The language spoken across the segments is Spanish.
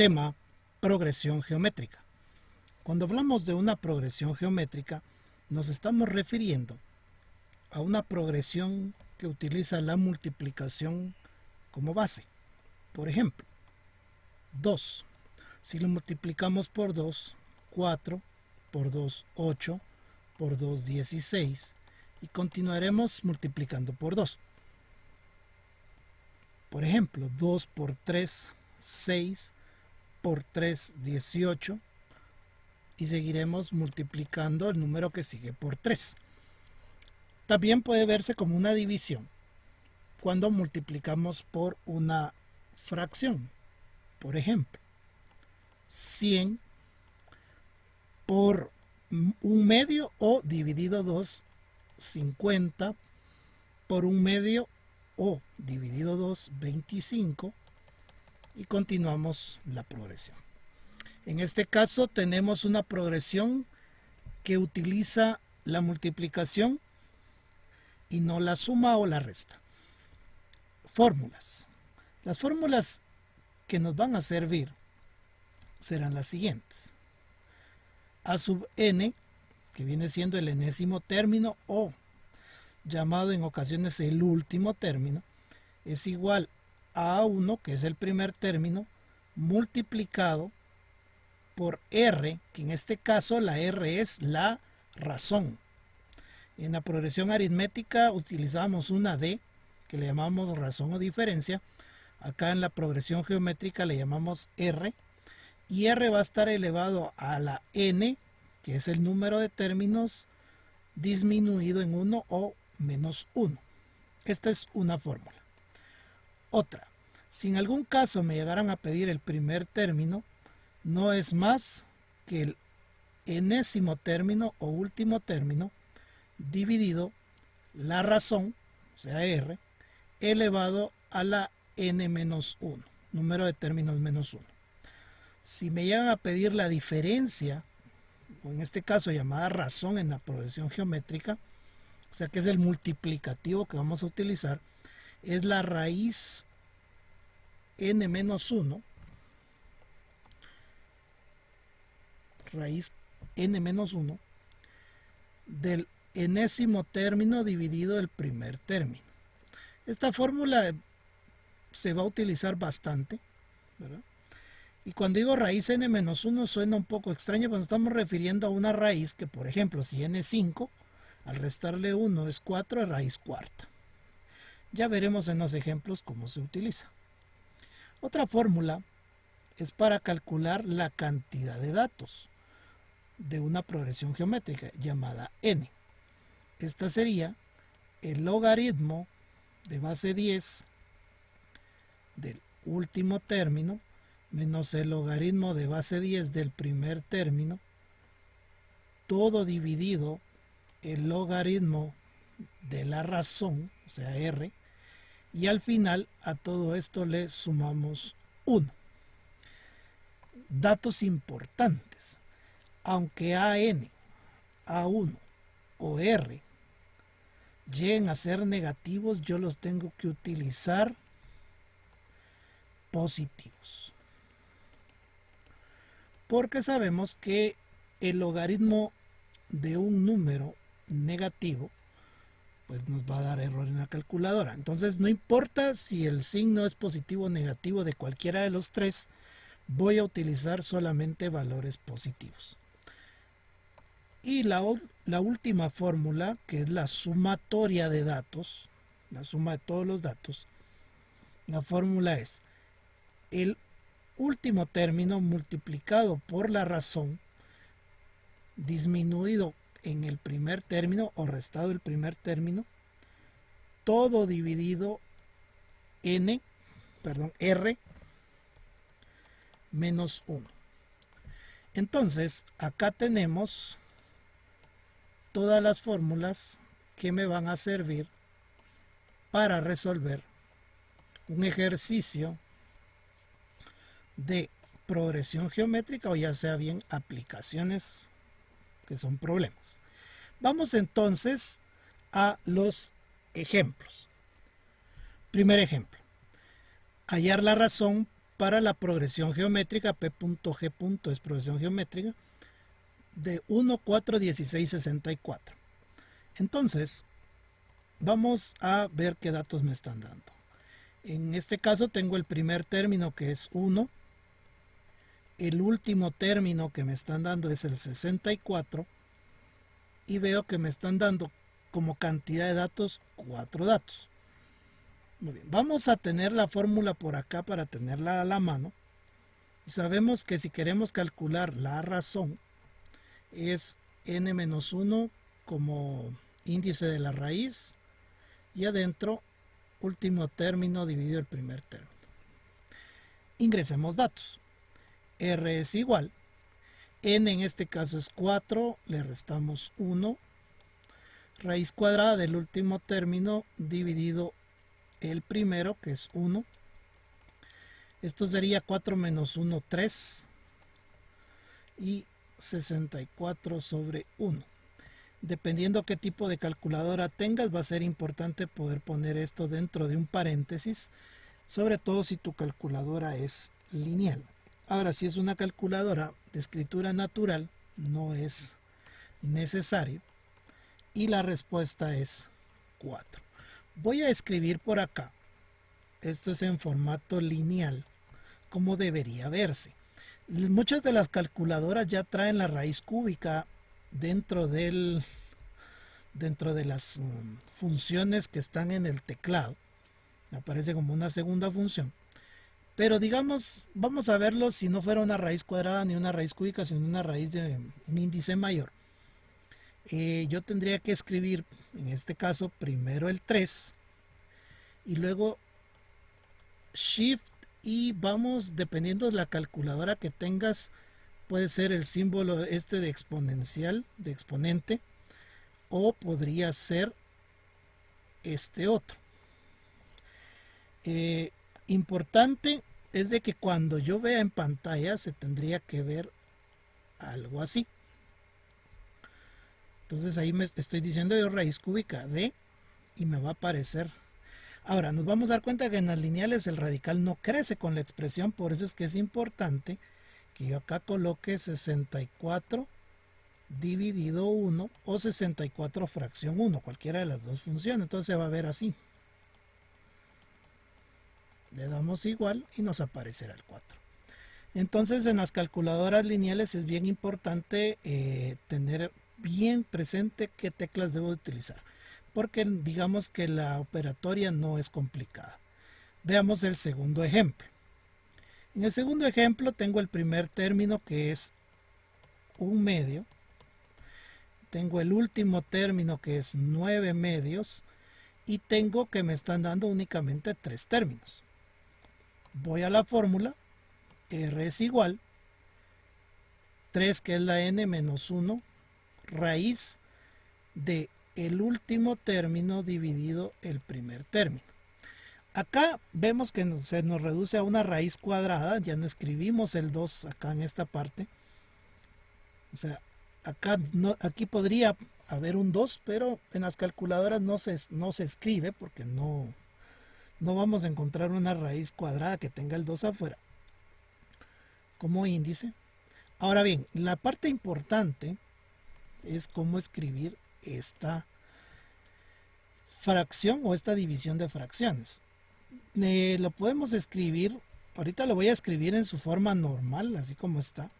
Tema: progresión geométrica. Cuando hablamos de una progresión geométrica, nos estamos refiriendo a una progresión que utiliza la multiplicación como base. Por ejemplo, 2. Si lo multiplicamos por 2, 4, por 2, 8, por 2, 16, y continuaremos multiplicando por 2. Por ejemplo, 2 por 3, 6, por 3, 18, y seguiremos multiplicando el número que sigue por 3. También puede verse como una división cuando multiplicamos por una fracción. Por ejemplo, 100 por 1/2 o dividido 2, 50 por 1/2 o dividido 2, 25, y continuamos la progresión. En este caso tenemos una progresión que utiliza la multiplicación y no la suma o la resta. Fórmulas. Las fórmulas que nos van a servir serán las siguientes. A sub n, que viene siendo el enésimo término o llamado en ocasiones el último término, es igual a A1, que es el primer término, multiplicado por R, que en este caso la R es la razón. En la progresión aritmética utilizamos una D, que le llamamos razón o diferencia. Acá en la progresión geométrica le llamamos R, y R va a estar elevado a la N, que es el número de términos disminuido en 1 o menos 1. Esta es una fórmula. Otra, si en algún caso me llegaran a pedir el primer término, no es más que el enésimo término o último término dividido la razón, o sea R, elevado a la n-1, número de términos menos 1. Si me llegan a pedir la diferencia, o en este caso llamada razón en la progresión geométrica, o sea que es el multiplicativo que vamos a utilizar, es la raíz n-1, raíz n-1 del enésimo término dividido el primer término. Esta fórmula se va a utilizar bastante, ¿verdad? Y cuando digo raíz n-1 suena un poco extraño, pero nos estamos refiriendo a una raíz que, por ejemplo, si n es 5, al restarle 1 es 4, es raíz cuarta. Ya veremos en los ejemplos cómo se utiliza. Otra fórmula es para calcular la cantidad de datos de una progresión geométrica llamada n. Esta sería el logaritmo de base 10 del último término menos el logaritmo de base 10 del primer término, todo dividido el logaritmo de la razón, o sea R, y al final a todo esto le sumamos 1. Datos importantes. Aunque AN, A1 o R lleguen a ser negativos, yo los tengo que utilizar positivos. Porque sabemos que el logaritmo de un número negativo pues nos va a dar error en la calculadora. Entonces no importa si el signo es positivo o negativo de cualquiera de los tres, voy a utilizar solamente valores positivos. Y la última fórmula, que es la sumatoria de datos, la suma de todos los datos, la fórmula es el último término multiplicado por la razón disminuido en el primer término o restado el primer término, todo dividido R menos 1. Entonces acá tenemos todas las fórmulas que me van a servir para resolver un ejercicio de progresión geométrica o ya sea bien aplicaciones que son problemas. Vamos entonces a los ejemplos. Primer ejemplo: hallar la razón para la progresión geométrica. P.G. es progresión geométrica de 1, 4, 16, 64. Entonces, vamos a ver qué datos me están dando. En este caso tengo el primer término que es 1. El último término que me están dando es el 64. Y veo que me están dando como cantidad de datos 4 datos. Muy bien, vamos a tener la fórmula por acá para tenerla a la mano. Y sabemos que si queremos calcular la razón es n-1 como índice de la raíz y adentro último término dividido el primer término. Ingresemos datos. R es igual, n en este caso es 4, le restamos 1, raíz cuadrada del último término dividido el primero, que es 1. Esto sería 4 menos 1, 3, y 64 sobre 1. Dependiendo qué tipo de calculadora tengas, va a ser importante poder poner esto dentro de un paréntesis, sobre todo si tu calculadora es lineal. Ahora, si es una calculadora de escritura natural, no es necesario. Y la respuesta es 4. Voy a escribir por acá. Esto es en formato lineal, como debería verse. Muchas de las calculadoras ya traen la raíz cúbica dentro de las funciones que están en el teclado. Aparece como una segunda función. Pero digamos, vamos a verlo si no fuera una raíz cuadrada ni una raíz cúbica, sino una raíz de un índice mayor. Yo tendría que escribir, en este caso, primero el 3 y luego Shift, y vamos, dependiendo de la calculadora que tengas, puede ser el símbolo este de exponencial, de exponente, o podría ser este otro. Importante es de que cuando yo vea en pantalla se tendría que ver algo así. Entonces ahí me estoy diciendo yo raíz cúbica de, y me va a aparecer. Ahora nos vamos a dar cuenta que en las lineales el radical no crece con la expresión, por eso es que es importante que yo acá coloque 64 dividido 1 o 64 fracción 1, cualquiera de las dos funciones. Entonces se va a ver así. Le damos igual y nos aparecerá el 4. Entonces en las calculadoras lineales es bien importante tener bien presente qué teclas debo utilizar, porque digamos que la operatoria no es complicada. Veamos el segundo ejemplo. En el segundo ejemplo tengo el primer término que es 1/2. Tengo el último término que es 9/2 y tengo que me están dando únicamente 3 términos. Voy a la fórmula. R es igual 3, que es la n-1, raíz de el último término dividido el primer término. Acá vemos que se nos reduce a una raíz cuadrada, ya no escribimos el 2 acá en esta parte. O sea, acá aquí podría haber un 2, pero en las calculadoras no se escribe porque no vamos a encontrar una raíz cuadrada que tenga el 2 afuera como índice. Ahora bien, la parte importante es cómo escribir esta fracción o esta división de fracciones. Lo podemos escribir, ahorita lo voy a escribir en su forma normal, así como está,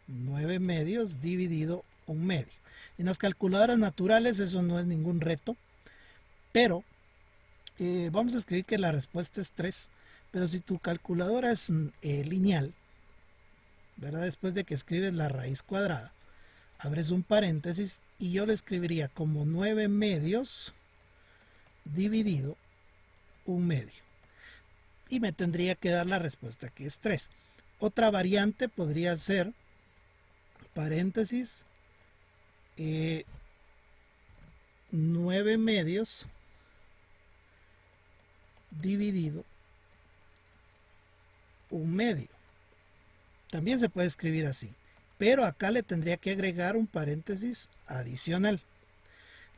9/2 dividido 1/2. En las calculadoras naturales eso no es ningún reto, pero vamos a escribir que la respuesta es 3, pero si tu calculadora es lineal, ¿verdad? Después de que escribes la raíz cuadrada, abres un paréntesis y yo lo escribiría como 9/2 dividido 1/2. Y me tendría que dar la respuesta que es 3. Otra variante podría ser paréntesis 9/2 dividido 1/2. También se puede escribir así, pero acá le tendría que agregar un paréntesis adicional.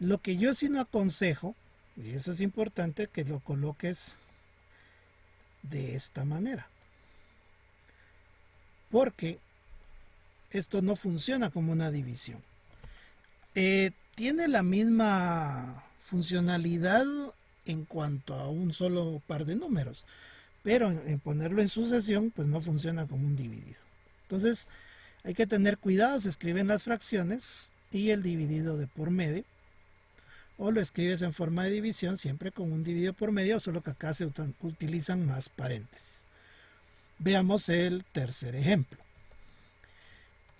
Lo que yo sí no aconsejo, y eso es importante, que lo coloques de esta manera. porque esto no funciona como una división. Tiene la misma funcionalidad en cuanto a un solo par de números, pero en ponerlo en sucesión pues no funciona como un dividido. Entonces hay que tener cuidado, se escriben las fracciones y el dividido de por medio, o lo escribes en forma de división siempre con un dividido por medio, solo que acá se utilizan más paréntesis. Veamos el tercer ejemplo.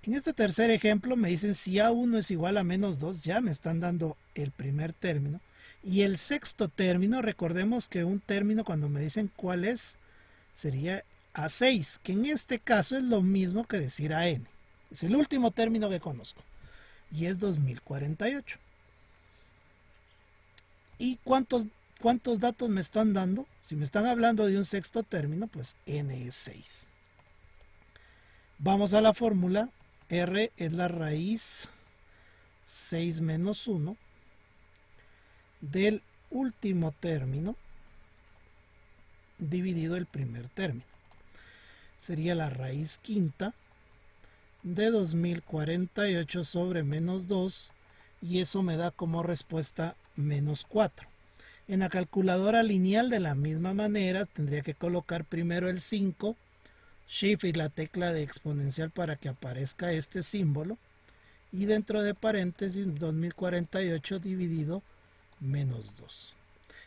En este tercer ejemplo me dicen si A1 es igual a menos 2, ya me están dando el primer término. Y el sexto término, recordemos que un término cuando me dicen cuál es, sería A6, que en este caso es lo mismo que decir AN. Es el último término que conozco y es 2048. ¿Y cuántos datos me están dando? Si me están hablando de un sexto término, pues n es 6. Vamos a la fórmula. R es la raíz 6 menos 1 del último término dividido el primer término. Sería la raíz quinta de 2048 sobre menos 2, y eso me da como respuesta menos 4. En la calculadora lineal de la misma manera tendría que colocar primero el 5, Shift y la tecla de exponencial para que aparezca este símbolo, y dentro de paréntesis 2048 dividido menos 2.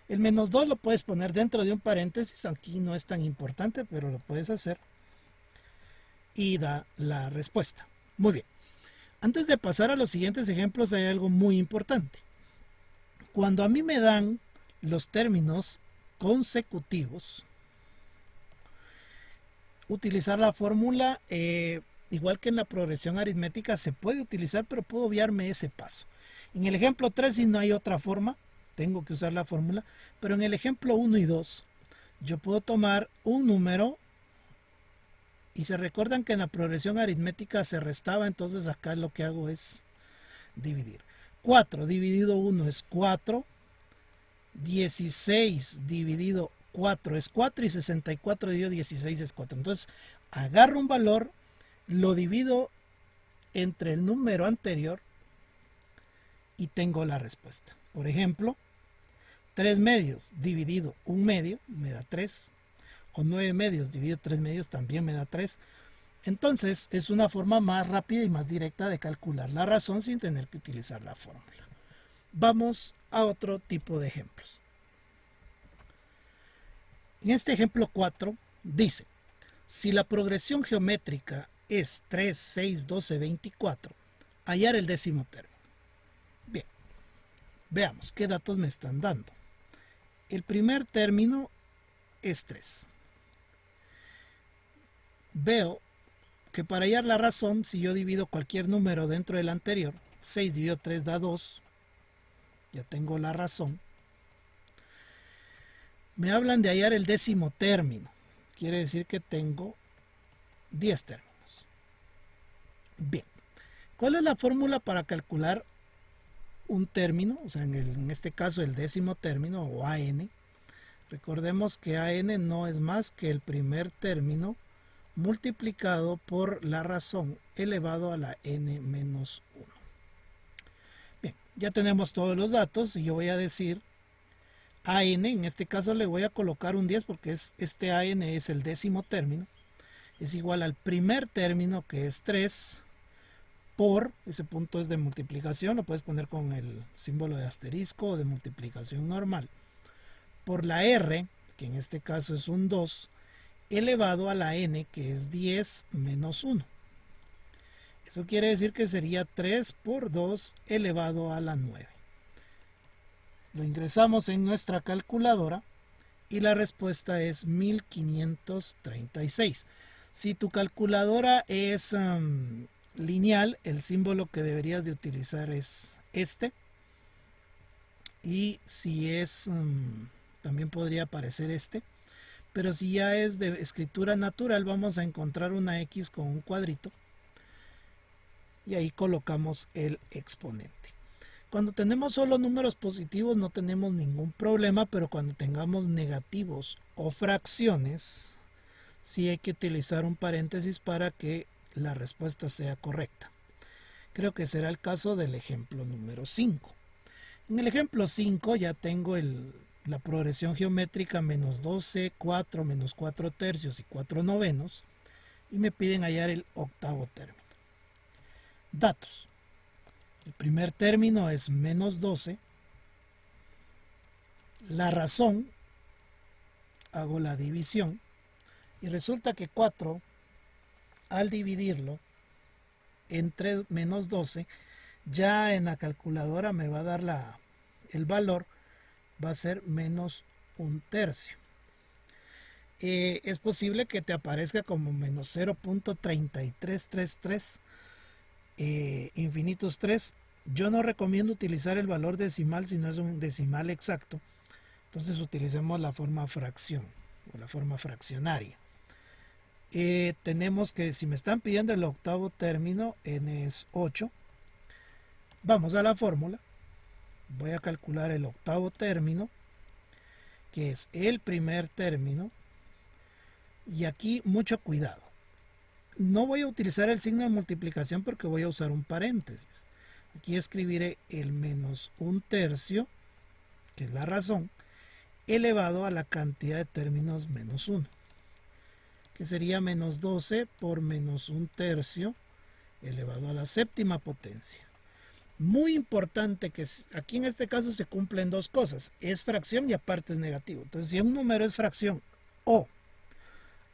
El menos 2 lo puedes poner dentro de un paréntesis, aquí no es tan importante, pero lo puedes hacer y da la respuesta. Muy bien. Antes de pasar a los siguientes ejemplos hay algo muy importante. Cuando a mí me dan los términos consecutivos, utilizar la fórmula, igual que en la progresión aritmética, se puede utilizar, pero puedo obviarme ese paso. En el ejemplo 3, si no hay otra forma, tengo que usar la fórmula, pero en el ejemplo 1 y 2, yo puedo tomar un número, y se recuerdan que en la progresión aritmética se restaba, entonces acá lo que hago es dividir. 4 dividido 1 es 4, 16 dividido 4 es 4 y 64 dividido 16 es 4. Entonces agarro un valor, lo divido entre el número anterior y tengo la respuesta. Por ejemplo, 3 medios dividido 1 medio me da 3, o 9 medios dividido 3 medios también me da 3. Entonces es una forma más rápida y más directa de calcular la razón sin tener que utilizar la fórmula. Vamos a otro tipo de ejemplos. En este ejemplo 4 dice, si la progresión geométrica es 3, 6, 12, 24, hallar el décimo término. Bien, veamos qué datos me están dando. El primer término es 3. Veo que para hallar la razón, si yo divido cualquier número dentro del anterior, 6 dividido 3 da 2, ya tengo la razón. Me hablan de hallar el décimo término, quiere decir que tengo 10 términos. Bien, ¿cuál es la fórmula para calcular un término? O sea, en este caso el décimo término, o AN. Recordemos que AN no es más que el primer término multiplicado por la razón elevado a la n menos 1. Bien, ya tenemos todos los datos y yo voy a decir AN, en este caso le voy a colocar un 10 porque este AN es el décimo término, es igual al primer término que es 3 por, ese punto es de multiplicación, lo puedes poner con el símbolo de asterisco o de multiplicación normal, por la R, que en este caso es un 2, elevado a la n, que es 10 menos 1. Eso quiere decir que sería 3 por 2 elevado a la 9. Lo ingresamos en nuestra calculadora y la respuesta es 1536. Si tu calculadora es lineal, el símbolo que deberías de utilizar es este. Y si es, también podría aparecer este. Pero si ya es de escritura natural, vamos a encontrar una X con un cuadrito. Y ahí colocamos el exponente. Cuando tenemos solo números positivos no tenemos ningún problema, pero cuando tengamos negativos o fracciones, sí hay que utilizar un paréntesis para que la respuesta sea correcta. Creo que será el caso del ejemplo número 5. En el ejemplo 5 ya tengo la progresión geométrica menos 12, 4, menos 4 tercios y 4 novenos, y me piden hallar el octavo término. Datos. El primer término es menos 12. La razón, hago la división, y resulta que 4, al dividirlo entre menos 12, ya en la calculadora me va a dar el valor, va a ser menos un tercio. Es posible que te aparezca como menos 0.3333 infinitos 3. Yo no recomiendo utilizar el valor decimal si no es un decimal exacto. Entonces utilicemos la forma fracción o la forma fraccionaria. Tenemos que, si me están pidiendo el octavo término, n es 8. Vamos a la fórmula. Voy a calcular el octavo término, que es el primer término. Y aquí mucho cuidado. No voy a utilizar el signo de multiplicación porque voy a usar un paréntesis. Aquí escribiré el menos un tercio, que es la razón, elevado a la cantidad de términos menos 1, que sería menos 12 por menos un tercio elevado a la séptima potencia. Muy importante que aquí en este caso se cumplen dos cosas. Es fracción y aparte es negativo. Entonces, si un número es fracción o,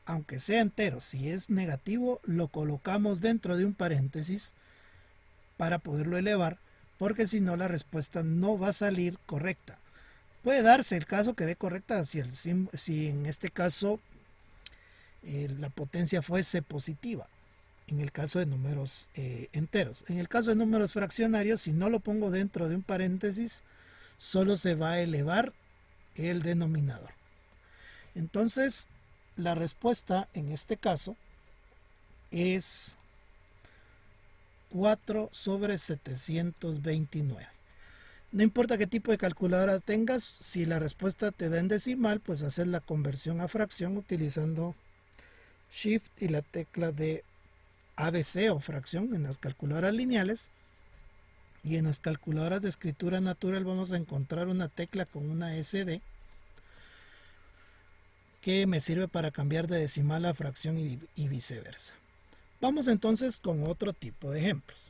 aunque sea entero, si es negativo, lo colocamos dentro de un paréntesis para poderlo elevar, porque si no la respuesta no va a salir correcta. Puede darse el caso que dé correcta si en este caso la potencia fuese positiva, en el caso de números enteros. En el caso de números fraccionarios, si no lo pongo dentro de un paréntesis, solo se va a elevar el denominador. Entonces, la respuesta en este caso es 4 sobre 729. No importa qué tipo de calculadora tengas, si la respuesta te da en decimal, pues hacer la conversión a fracción utilizando Shift y la tecla de ABC o fracción en las calculadoras lineales. Y en las calculadoras de escritura natural vamos a encontrar una tecla con una SD que me sirve para cambiar de decimal a fracción y viceversa. Vamos entonces con otro tipo de ejemplos.